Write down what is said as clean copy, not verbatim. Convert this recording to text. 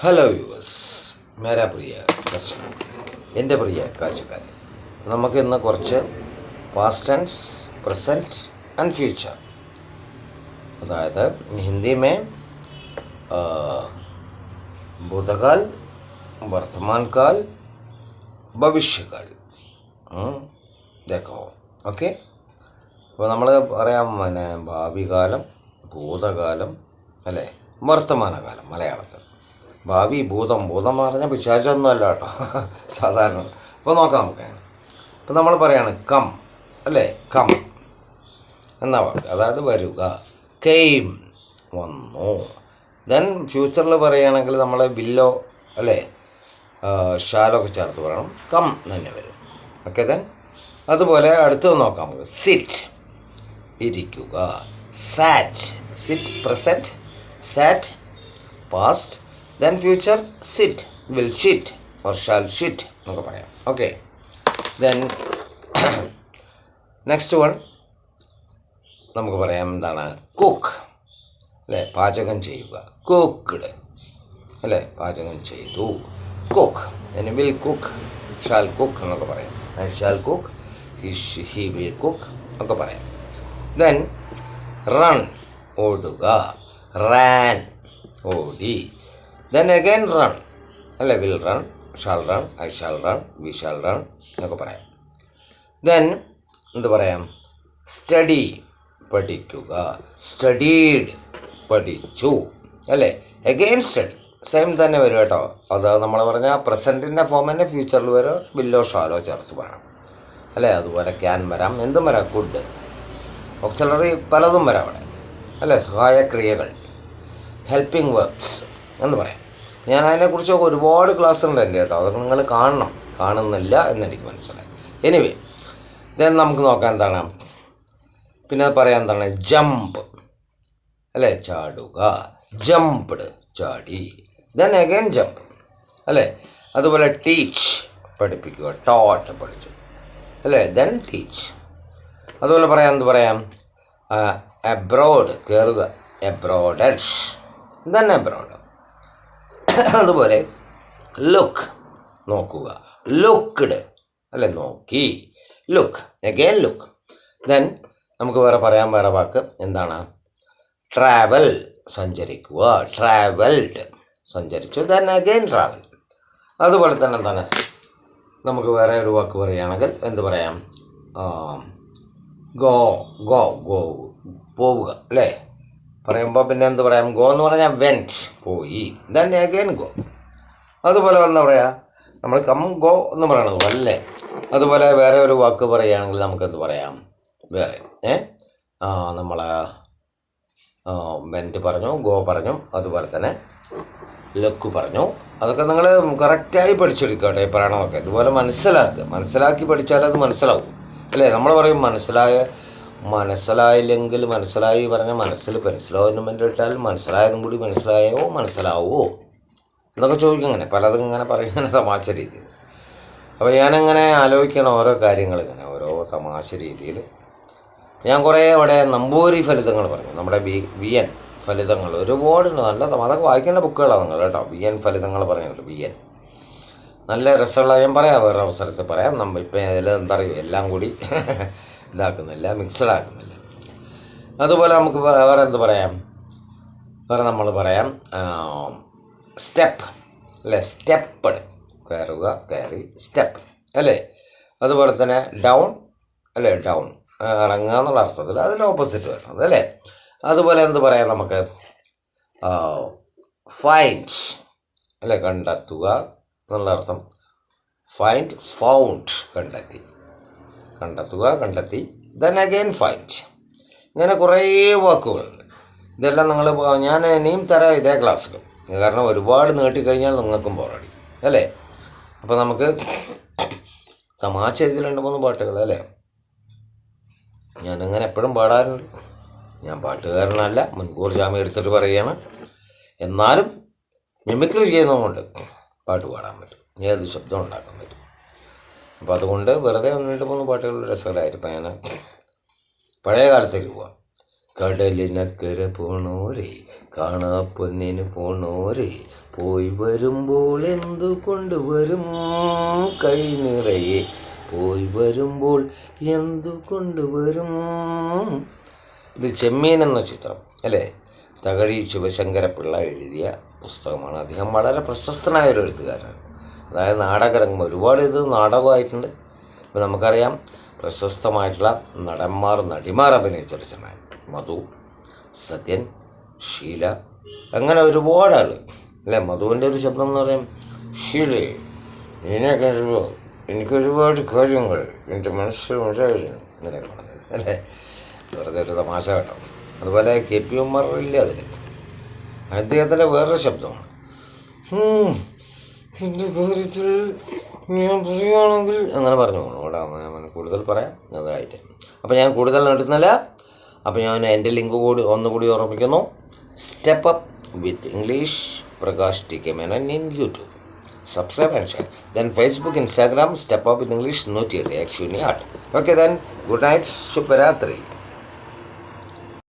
Hello yours, മേരാ പ്രിയ ദർശകർ, എൻ്റെ പ്രിയ കാഴ്ചക്കാർ. നമുക്ക് ഇന്ന് കുറച്ച് past tense, present and future, അതായത് हिंदी में भूतकाल, वर्तमान काल, ഭവിഷ്യകാൽ देखो. ഓക്കെ, അപ്പോൾ നമ്മൾ പറയാം ഭാവി കാലം, ഭൂതകാലം അല്ലേ, വർത്തമാനകാലം. മലയാളത്തിൽ ഭാവി, ഭൂതം എന്ന് പറഞ്ഞാൽ പിശാചൊന്നും അല്ല കേട്ടോ, സാധാരണ. അപ്പോൾ നോക്കാം നമുക്ക്. അപ്പോൾ നമ്മൾ പറയാണ് കം അല്ലേ, കം എന്നാ വാക്ക്, അതായത് വരുക. കെയിം, വന്നു. ദെൻ ഫ്യൂച്ചറിൽ പറയുകയാണെങ്കിൽ നമ്മൾ വില്ലോ അല്ലേ, ഷാലൊക്കെ ചേർത്ത് പറയണം, കം തന്നെ വരും. ഓക്കെ, ദെൻ അതുപോലെ അടുത്തത് നോക്കാം നമുക്ക്. സിറ്റ്, ഇരിക്കുക. Sat, sit present, sat past, then future sit, will sit or shall sit എന്നൊക്കെ പറയാം. ഓക്കെ, ദെൻ നെക്സ്റ്റ് വൺ നമുക്ക് പറയാം എന്താണ്, കുക്ക് അല്ലേ, പാചകം ചെയ്യുക. കുക്ക്ഡ് അല്ലേ, പാചകം ചെയ്തു. കുക്ക്, ഇനി വിൽ കുക്ക്, ഷാൽ കുക്ക് എന്നൊക്കെ പറയാം. I shall cook, he will cook ഒക്കെ പറയാം. ദെൻ റൺ, ഓടുക. റാൻ, ഓടി. ദെൻ അഗൈൻ റൺ അല്ലേ, will run, shall run, I shall run, we shall run എന്നൊക്കെ പറയാം. ദെൻ എന്ത് പറയാം, സ്റ്റഡി, പഠിക്കുക. സ്റ്റഡീഡ്, പഠിച്ചു അല്ലേ. അഗെയിൻ സ്റ്റഡി, സെയിം തന്നെ വരും കേട്ടോ. അത് നമ്മൾ പറഞ്ഞാൽ പ്രസൻറ്റിൻ്റെ ഫോം തന്നെ ഫ്യൂച്ചറിൽ വരും, വില്ലോ ഷാലോ ചേർത്ത് പറയണം അല്ലേ. അതുപോലെ ക്യാൻ വരാം, എന്തും വരാം. കുഡ്, ഓക്സിലറി പലതും വരാം അവിടെ അല്ലേ. സഹായക്രിയകൾ, ഹെൽപ്പിംഗ് വർക്ക്സ് എന്ന് പറയാം. ഞാൻ അതിനെക്കുറിച്ചൊക്കെ ഒരുപാട് ക്ലാസ് ഉണ്ട് എൻ്റെ കേട്ടോ, അതൊക്കെ നിങ്ങൾ കാണുന്നില്ല എന്നെനിക്ക് മനസ്സിലായി. എനിവേ, ദെൻ നമുക്ക് നോക്കാം എന്താണ്, പിന്നെ പറയാൻ എന്താണ്, ജമ്പ് അല്ലേ, ചാടുക. ജംപ്ഡ്, ചാടി. ദെൻ അഗൈൻ ജമ്പ് അല്ലേ. അതുപോലെ ടീച്ച്, പഠിപ്പിക്കുക. ടോട്ട്, പഠിച്ചു അല്ലേ. Then teach. അതുപോലെ പറയാം, എന്ത് പറയാം, അബ്രോഡ്, കയറുക. അബ്രോഡഡ്, ദെൻ അബ്രോഡ്. അതുപോലെ ലുക്ക്, നോക്കുക. ലുക്ക്ഡ് അല്ലേ, നോക്കി. Look, again look. ദെൻ നമുക്ക് വേറെ വാക്ക് എന്താണ്, ട്രാവൽ, സഞ്ചരിക്കുക. ട്രാവൽഡ്, സഞ്ചരിച്ചു. Then again travel. അതുപോലെ തന്നെ എന്താണ്, നമുക്ക് വേറെ ഒരു വാക്ക് പറയുകയാണെങ്കിൽ എന്ത് പറയാം, ഗോ, പോവുക അല്ലേ. പറയുമ്പോൾ പിന്നെ എന്ത് പറയാം, ഗോ എന്ന് പറഞ്ഞാൽ വെൻറ്റ്, പോയി. Then again go. അതുപോലെ എന്താ പറയുക, നമ്മൾ കം ഗോ എന്ന് പറയണത് അല്ലേ. അതുപോലെ വേറെ ഒരു വാക്ക് പറയുകയാണെങ്കിൽ നമുക്കെന്ത് പറയാം, വേറെ നമ്മൾ വെൻറ്റ് പറഞ്ഞു, ഗോ പറഞ്ഞു, അതുപോലെ തന്നെ ലുക്ക് പറഞ്ഞു. അതൊക്കെ നിങ്ങൾ കറക്റ്റായി പഠിച്ചെടുക്കുക കേട്ടോ, ഈ പറയണമൊക്കെ. ഇതുപോലെ മനസ്സിലാക്കി പഠിച്ചാൽ അത് മനസ്സിലാവും അല്ലേ. നമ്മൾ പറയും മനസ്സിലായില്ലെങ്കിൽ മനസ്സിലായി പറഞ്ഞാൽ മനസ്സിൽ പെൻസിലോയിൻമെൻ്റ് ഇട്ടാൽ മനസ്സിലായതും കൂടി മനസ്സിലാവോ എന്നൊക്കെ ചോദിക്കും. അങ്ങനെ പലതും ഇങ്ങനെ പറയുന്ന തമാശ രീതിയിൽ. അപ്പോൾ ഞാനങ്ങനെ ആലോചിക്കണം ഓരോ കാര്യങ്ങൾ, ഇങ്ങനെ ഓരോ തമാശ രീതിയിൽ. ഞാൻ കുറേ അവിടെ നമ്പൂരി ഫലിതങ്ങൾ പറഞ്ഞു, നമ്മുടെ വി എൻ ഫലിതങ്ങൾ ഒരുപാടുണ്ട്. നല്ല അതൊക്കെ വായിക്കേണ്ട ബുക്കുകളാണ് നിങ്ങൾ കേട്ടോ. വി എൻ ഫലിതങ്ങൾ പറയുന്നുണ്ട്. വി എൻ നല്ല രസമുള്ള, ഞാൻ പറയാം വേറെ അവസരത്തിൽ പറയാം. ഇപ്പം അതിൽ എന്താ പറയുക, എല്ലാം കൂടി ഇതാക്കുന്നില്ല, മിക്സഡ് ആക്കുന്നില്ല. അതുപോലെ നമുക്ക് വേറെ എന്ത് പറയാം, വേറെ നമ്മൾ പറയാം സ്റ്റെപ്പ് അല്ലേ. സ്റ്റെപ്പഡ്, കയറുക, കയറി. സ്റ്റെപ്പ് അല്ലേ. അതുപോലെ തന്നെ ഡൗൺ അല്ലേ, ഡൗൺ, ഇറങ്ങുക എന്നുള്ള അർത്ഥത്തിൽ അതിന് ഓപ്പോസിറ്റ് വരുന്നത് അല്ലേ. അതുപോലെ എന്ത് പറയാം നമുക്ക്, ഫൈൻഡ് അല്ലേ, കണ്ടെത്തുക എന്നുള്ള അർത്ഥം. ഫൈൻഡ്, ഫൗണ്ട്, കണ്ടെത്തി. Then again find. ഇങ്ങനെ കുറേ വാക്കുകളുണ്ട്. ഇതെല്ലാം ഞാൻ ഇനിയും തരാം ഇതേ ക്ലാസ്സുകൾ, കാരണം ഒരുപാട് നീട്ടിക്കഴിഞ്ഞാൽ നിങ്ങൾക്കും ബോറടി അല്ലേ. അപ്പോൾ നമുക്ക് തമാശ രീതിയിൽ 2-3 പാട്ടുകൾ അല്ലേ. ഞാനിങ്ങനെ എപ്പോഴും പാടാറുണ്ട്. ഞാൻ പാട്ടുകാരനല്ല, മുൻകൂർ ജാമ്യം എടുത്തിട്ട് പറയുകയാണ്. എന്നാലും മിമിക്രി ചെയ്യുന്നതുകൊണ്ട് പാട്ട് പാടാൻ പറ്റും, ഏത് ശബ്ദം ഉണ്ടാക്കാൻ പറ്റും. അപ്പോൾ അതുകൊണ്ട് വെറുതെ 1-2-3 പാട്ടുകൾ രസകരമായിട്ട്. ഇപ്പോൾ ഞാൻ പഴയ കാലത്തേക്ക് പോവാം. കടലിനക്കര പോണോരെ, കാണാ പൊന്നിന് പോണോരെ, പോയി വരുമ്പോൾ എന്തു കൊണ്ടുവരും കൈ നിറയെ, പോയി വരുമ്പോൾ എന്തു കൊണ്ടുവരും. ഇത് ചെമ്മീൻ എന്ന ചിത്രം അല്ലേ, തകഴി ശിവശങ്കരപിള്ള എഴുതിയ പുസ്തകമാണ്. അദ്ദേഹം വളരെ പ്രശസ്തനായൊരു എഴുത്തുകാരനാണ്. അതായത് നാടകരംഗം ഒരുപാട് ഇത് നാടകമായിട്ടുണ്ട്. ഇപ്പോൾ നമുക്കറിയാം പ്രശസ്തമായിട്ടുള്ള നടന്മാർ നടിമാർ അഭിനയിച്ചൊരു സിനിമ മധു, സത്യൻ, ഷീല, അങ്ങനെ ഒരുപാട് ആൾ അല്ലേ. മധുവിൻ്റെ ഒരു ശബ്ദം എന്ന് പറയും, ഷീലേ നിന്നെ കഴിയുമ്പോൾ എനിക്കൊരുപാട് കാര്യങ്ങൾ എൻ്റെ മനസ്സിലുണ്ടായിരുന്നു എന്നൊക്കെ പറഞ്ഞത് അല്ലേ. വെറുതെ ഒരു തമാശ കേട്ടോ. അതുപോലെ KP ഉമ്മർ ഇല്ല അതിൽ, അദ്ദേഹത്തിൻ്റെ വേറൊരു ശബ്ദമാണ്, എൻ്റെ കാര്യത്തിൽ ഞാൻ പറയുകയാണെങ്കിൽ അങ്ങനെ പറഞ്ഞു പോകണം. അവിടെ ഞാൻ കൂടുതൽ പറയാം അതായിട്ട്. അപ്പോൾ ഞാൻ കൂടുതൽ നടത്തുന്നില്ല. അപ്പോൾ ഞാൻ എൻ്റെ ലിങ്ക് ഒന്നുകൂടി ഓർമ്മിക്കുന്നു. Step up with English Prakash TK Menon in YouTube. Subscribe and share. Then Facebook, Instagram, Step Up with English 108 Actually. Okay then, good night, Shubharatri.